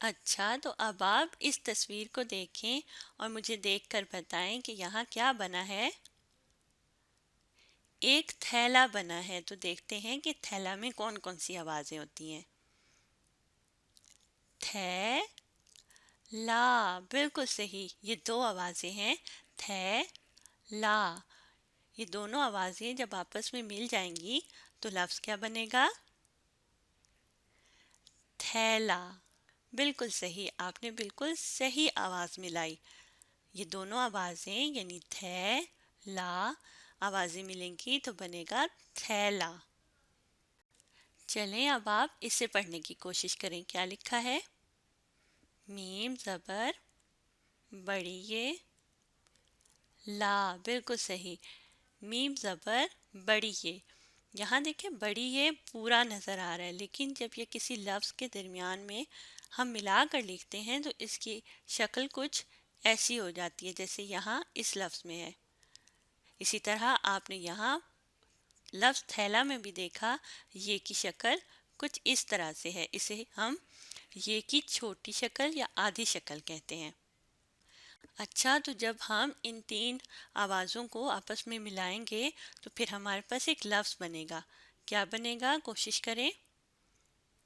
اچھا، تو اب آپ اس تصویر کو دیکھیں اور مجھے دیکھ کر بتائیں کہ یہاں کیا بنا ہے۔ ایک تھیلا بنا ہے، تو دیکھتے ہیں کہ تھیلا میں کون کون سی آوازیں ہوتی ہیں۔ تھے لا، بالکل صحیح، یہ دو آوازیں ہیں، تھے لا۔ یہ دونوں آوازیں جب آپس میں مل جائیں گی تو لفظ کیا بنے گا؟ تھیلا۔ بالکل صحیح، آپ نے بالکل صحیح آواز ملائی۔ یہ دونوں آوازیں یعنی تھے لا آوازیں ملیں گی تو بنے گا تھیلا۔ چلیں اب آپ اسے پڑھنے کی کوشش کریں، کیا لکھا ہے؟ میم زبر بڑی یہ لا، بالکل صحیح، میم زبر بڑی یہ۔ یہاں دیکھیں بڑی یہ پورا نظر آ رہا ہے، لیکن جب یہ کسی لفظ کے درمیان میں ہم ملا کر لکھتے ہیں تو اس کی شکل کچھ ایسی ہو جاتی ہے جیسے یہاں اس لفظ میں ہے۔ اسی طرح آپ نے یہاں لفظ تھیلا میں بھی دیکھا، یہ کی شکل کچھ اس طرح سے ہے، اسے ہم یہ کی چھوٹی شکل یا آدھی شکل کہتے ہیں۔ اچھا، تو جب ہم ان تین آوازوں کو آپس میں ملائیں گے تو پھر ہمارے پاس ایک لفظ بنے گا۔ کیا بنے گا؟ کوشش کریں۔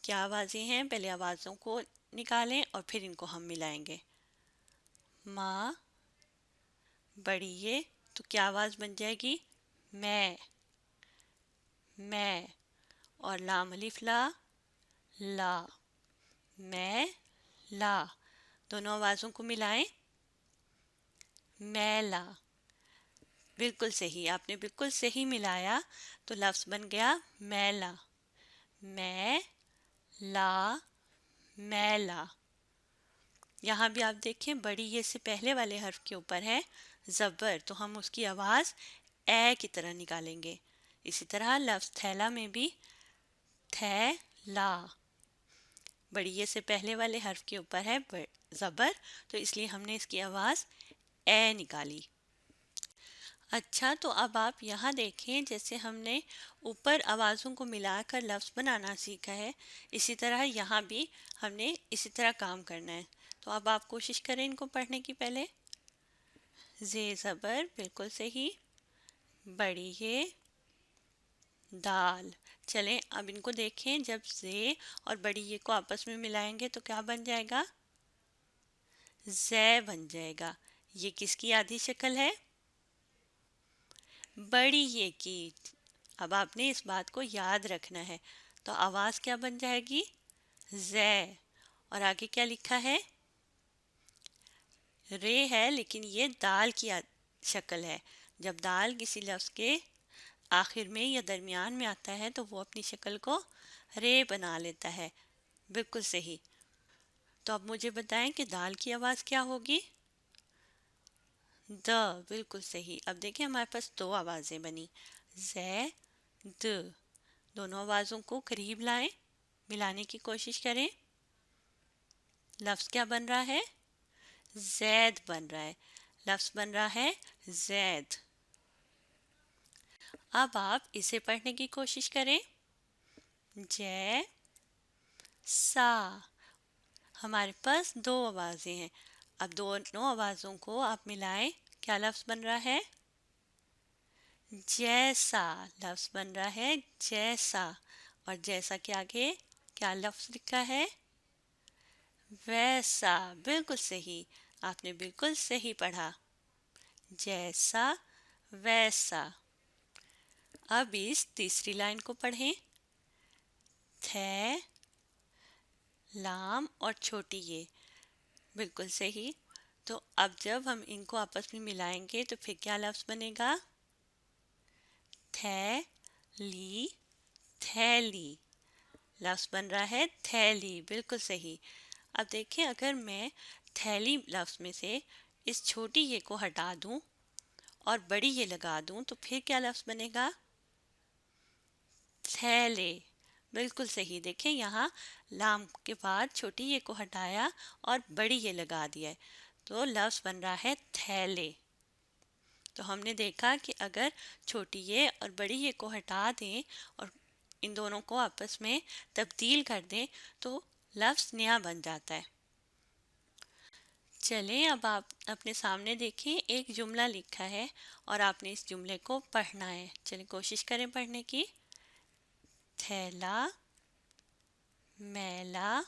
کیا آوازیں ہیں؟ پہلے آوازوں کو نکالیں اور پھر ان کو ہم ملائیں گے۔ ماں بڑی یہ، تو کیا آواز بن جائے گی؟ میں۔ میں، اور لام الف لا، لا، میں لا، دونوں آوازوں کو ملائیں، میلا۔ بالکل صحیح، آپ نے بالکل صحیح ملایا، تو لفظ بن گیا میلا۔ میں لا میلا۔ یہاں بھی آپ دیکھیں بڑی یہ سے پہلے والے حرف کے اوپر ہے زبر، تو ہم اس کی آواز اے کی طرح نکالیں گے۔ اسی طرح لفظ تھیلا میں بھی تھے لا، بڑی یہ سے پہلے والے حرف کے اوپر ہے زبر، تو اس لیے ہم نے اس کی آواز اے نکالی۔ اچھا، تو اب آپ یہاں دیکھیں جیسے ہم نے اوپر آوازوں کو ملا کر لفظ بنانا سیکھا ہے، اسی طرح یہاں بھی ہم نے اسی طرح کام کرنا ہے۔ تو اب آپ کوشش کریں ان کو پڑھنے کی۔ پہلے زے زبر، بالکل صحیح، بڑی ہے دال۔ چلیں اب ان کو دیکھیں، جب زے اور بڑی یہ کو آپس میں ملائیں گے تو کیا بن جائے گا؟ زے بن جائے گا۔ یہ کس کی آدھی شکل ہے؟ بڑی یہ کی۔ اب آپ نے اس بات کو یاد رکھنا ہے، تو آواز کیا بن جائے گی؟ زے۔ اور آگے کیا لکھا ہے؟ رے ہے، لیکن یہ دال کی شکل ہے۔ جب دال کسی لفظ کے آخر میں یا درمیان میں آتا ہے تو وہ اپنی شکل کو رے بنا لیتا ہے۔ بالکل صحیح۔ تو اب مجھے بتائیں کہ دال کی آواز کیا ہوگی؟ د، بالکل صحیح۔ اب دیکھیں ہمارے پاس دو آوازیں بنی، زے د۔ دونوں آوازوں کو قریب لائیں، ملانے کی کوشش کریں۔ لفظ کیا بن رہا ہے؟ زید بن رہا ہے۔ لفظ بن رہا ہے زید۔ اب آپ اسے پڑھنے کی کوشش کریں۔ جے سا۔ ہمارے پاس دو آوازیں ہیں، اب دونوں آوازوں کو آپ ملائیں، کیا لفظ بن رہا ہے؟ جیسا۔ لفظ بن رہا ہے جیسا، اور جیسا کے آگے کیا لفظ لکھا ہے؟ ویسا۔ بالکل صحیح، آپ نے بالکل صحیح پڑھا، جیسا ویسا۔ اب اس تیسری لائن کو پڑھیں، تھے لام اور چھوٹی یہ، بالکل صحیح۔ تو اب جب ہم ان کو آپس میں ملائیں گے تو پھر کیا لفظ بنے گا؟ تھے لی، تھیلی۔ لفظ بن رہا ہے تھیلی، بالکل صحیح۔ اب دیکھیں اگر میں تھیلی لفظ میں سے اس چھوٹی یہ کو ہٹا دوں اور بڑی یہ لگا دوں تو پھر کیا لفظ بنے گا؟ تھیلے، بالکل صحیح۔ دیکھیں یہاں لام کے بعد چھوٹی یہ کو ہٹایا اور بڑی یہ لگا دیا ہے، تو لفظ بن رہا ہے تھیلے۔ تو ہم نے دیکھا کہ اگر چھوٹی یہ اور بڑی یہ کو ہٹا دیں اور ان دونوں کو آپس میں تبدیل کر دیں تو لفظ نیا بن جاتا ہے۔ چلیں اب آپ اپنے سامنے دیکھیں، ایک جملہ لکھا ہے اور آپ نے اس جملے کو پڑھنا ہے. چلیں کوشش کریں پڑھنے کی. تھیلا میلا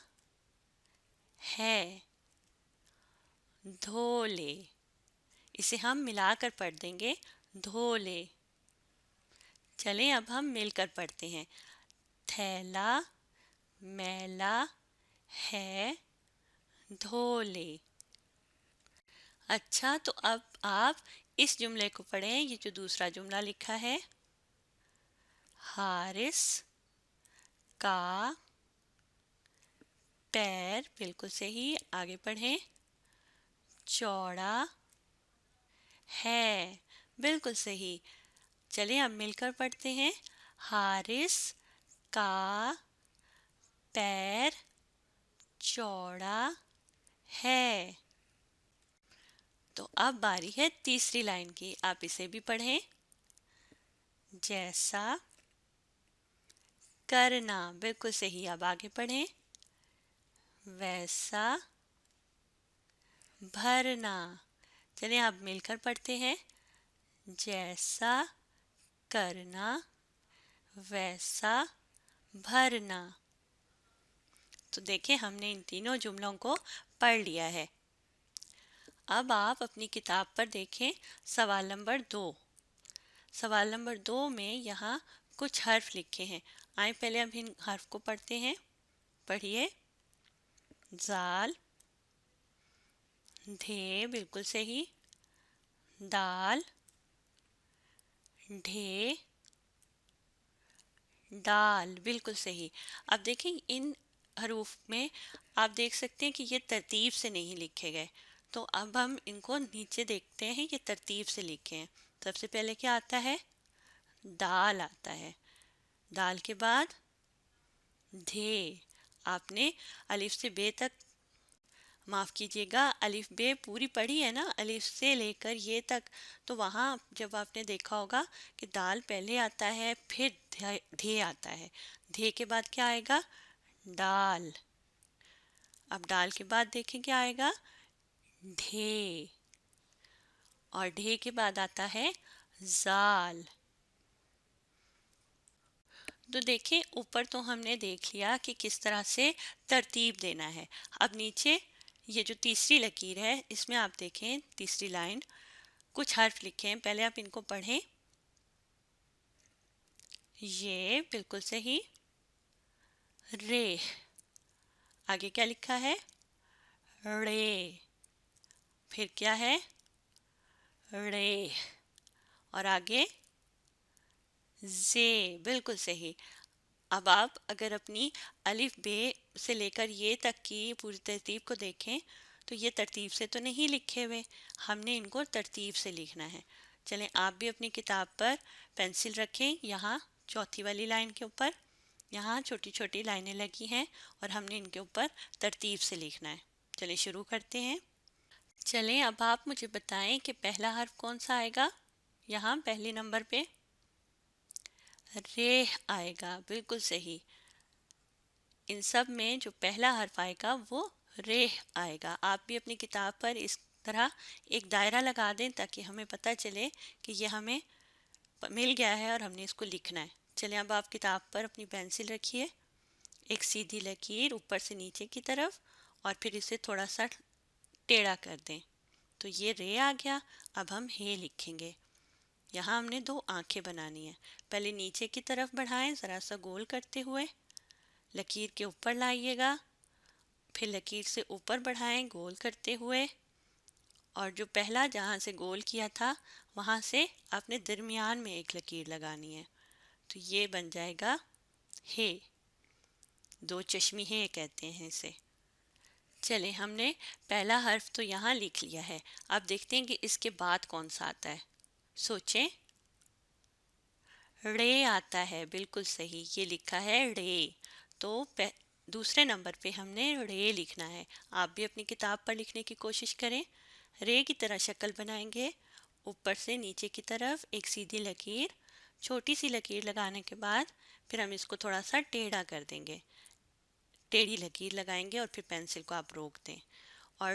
ہے، دھو لے. اسے ہم ملا کر پڑھ دیں گے، دھو لے. چلیں اب ہم مل کر پڑھتے ہیں. تھیلا میلا ہے، دھو لے. اچھا، تو اب آپ اس جملے کو پڑھیں. یہ جو دوسرا جملہ لکھا ہے، حارث کا پیر، بالکل صحیح. آگے پڑھیں. چوڑا ہے، بالکل صحیح. چلیں اب مل کر پڑھتے ہیں. حارث کا پیر چوڑا ہے. تو اب باری ہے تیسری لائن کی. آپ اسے بھی پڑھیں. جیسا کرنا، بالکل صحیح. اب آگے پڑھیں. ویسا بھرنا. چلیں اب مل کر پڑھتے ہیں. جیسا کرنا، ویسا بھرنا. تو دیکھیں ہم نے ان تینوں جملوں کو پڑھ لیا ہے. اب آپ اپنی کتاب پر دیکھیں سوال نمبر 2. سوال نمبر 2 میں یہاں کچھ حرف لکھے ہیں. آئیں پہلے اب ان حرف کو پڑھتے ہیں. پڑھیے. زال، دھے، بالکل صحیح. دال، ڈھے، ڈال، بالکل صحیح. اب دیکھیں ان حروف میں آپ دیکھ سکتے ہیں کہ یہ ترتیب سے نہیں لکھے گئے. تو اب ہم ان کو نیچے دیکھتے ہیں، یہ ترتیب سے لکھے ہیں. سب سے پہلے کیا آتا ہے؟ دال آتا ہے. دال کے بعد دھے. آپ نے الف سے بے تک، معاف کیجیے گا، الف بے پوری پڑھی ہے نا، الف سے لے کر یہ تک. تو وہاں جب آپ نے دیکھا ہوگا کہ دال پہلے آتا ہے پھر دھے آتا ہے. دھے کے بعد کیا آئے گا؟ ڈال. اب ڈال کے بعد دیکھیں کیا آئے گا؟ ڈھے. اور ڈھے کے بعد آتا ہے زال. تو دیکھیں اوپر تو ہم نے دیکھ لیا کہ کس طرح سے ترتیب دینا ہے. اب نیچے یہ جو تیسری لکیر ہے اس میں آپ دیکھیں تیسری لائن کچھ حرف لکھیں. پہلے آپ ان کو پڑھیں. یہ بالکل صحیح. رے. آگے کیا لکھا ہے؟ رے. پھر کیا ہے؟ رے. اور آگے زے، بالکل صحیح. اب آپ اگر اپنی الف بے سے لے کر یہ تک کی پوری ترتیب کو دیکھیں تو یہ ترتیب سے تو نہیں لکھے ہوئے، ہم نے ان کو ترتیب سے لکھنا ہے. چلیں آپ بھی اپنی کتاب پر پینسل رکھیں. یہاں چوتھی والی لائن کے اوپر یہاں چھوٹی چھوٹی لائنیں لگی ہیں اور ہم نے ان کے اوپر ترتیب سے لکھنا ہے. چلیں شروع کرتے ہیں. چلیں اب آپ مجھے بتائیں کہ پہلا حرف کون سا آئے گا؟ یہاں پہلے نمبر پہ ریح آئے گا، بالکل صحیح. ان سب میں جو پہلا حرف آئے گا وہ ریح آئے گا. آپ بھی اپنی کتاب پر اس طرح ایک دائرہ لگا دیں تاکہ ہمیں پتہ چلے کہ یہ ہمیں مل گیا ہے اور ہم نے اس کو لکھنا ہے. چلیں اب آپ کتاب پر اپنی پینسل رکھیے. ایک سیدھی لکیر اوپر سے نیچے کی طرف اور پھر اسے تھوڑا سا ٹیڑھا کر دیں. تو یہ رے آ گیا. اب ہم ہے لکھیں گے. یہاں ہم نے 2 آنکھیں بنانی ہیں. پہلے نیچے کی طرف بڑھائیں ذرا سا گول کرتے ہوئے، لکیر کے اوپر لائیے گا، پھر لکیر سے اوپر بڑھائیں گول کرتے ہوئے، اور جو پہلا جہاں سے گول کیا تھا وہاں سے آپ نے درمیان میں ایک لکیر لگانی ہے. تو یہ بن جائے گا ہے. 2 چشمی ہے کہتے ہیں اسے. چلیں ہم نے پہلا حرف تو یہاں لکھ لیا ہے. اب دیکھتے ہیں کہ اس کے بعد کون سا آتا ہے. سوچیں. رے آتا ہے، بالکل صحیح. یہ لکھا ہے رے. تو دوسرے نمبر پہ ہم نے رے لکھنا ہے. آپ بھی اپنی کتاب پر لکھنے کی کوشش کریں. رے کی طرح شکل بنائیں گے. اوپر سے نیچے کی طرف ایک سیدھی لکیر، چھوٹی سی لکیر لگانے کے بعد پھر ہم اس کو تھوڑا سا ٹیڑھا کر دیں گے. ٹیڑھی لکیر لگائیں گے اور پھر پینسل کو آپ روک دیں اور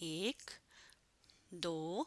1 2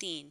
3।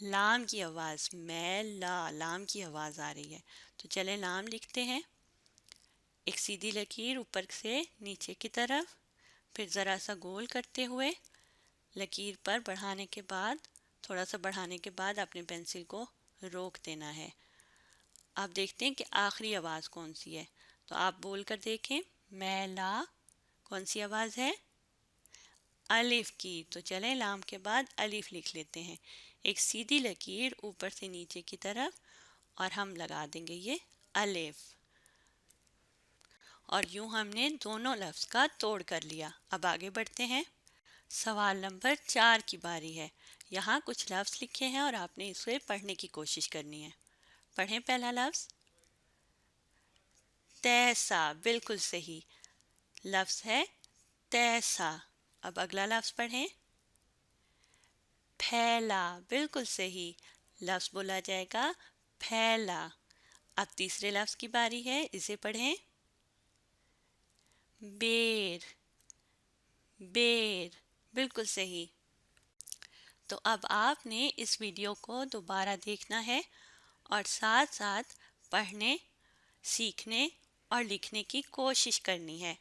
لام کی آواز، میلا، لام کی آواز آ رہی ہے. تو چلیں لام لکھتے ہیں. ایک سیدھی لکیر اوپر سے نیچے کی طرف، پھر ذرا سا گول کرتے ہوئے لکیر پر بڑھانے کے بعد، تھوڑا سا بڑھانے کے بعد اپنے پینسل کو روک دینا ہے. آپ دیکھتے ہیں کہ آخری آواز کون سی ہے، تو آپ بول کر دیکھیں. میلا کون سی آواز ہے؟ الف کی. تو چلیں لام کے بعد الف لکھ لیتے ہیں. ایک سیدھی لکیر اوپر سے نیچے کی طرف اور ہم لگا دیں گے یہ الف. اور یوں ہم نے دونوں لفظ کا توڑ کر لیا. اب آگے بڑھتے ہیں. سوال نمبر 4 کی باری ہے. یہاں کچھ لفظ لکھے ہیں اور آپ نے اسے پڑھنے کی کوشش کرنی ہے. پڑھیں پہلا لفظ. تیسا، بالکل صحیح لفظ ہے تیسا. اب اگلا لفظ پڑھیں. پھیلا، بالکل صحیح لفظ بولا جائے گا پھیلا. اب تیسرے لفظ کی باری ہے، اسے پڑھیں. بیر، بیر، بالکل صحیح. تو اب آپ نے اس ویڈیو کو دوبارہ دیکھنا ہے اور ساتھ ساتھ پڑھنے، سیکھنے اور لکھنے کی کوشش کرنی ہے.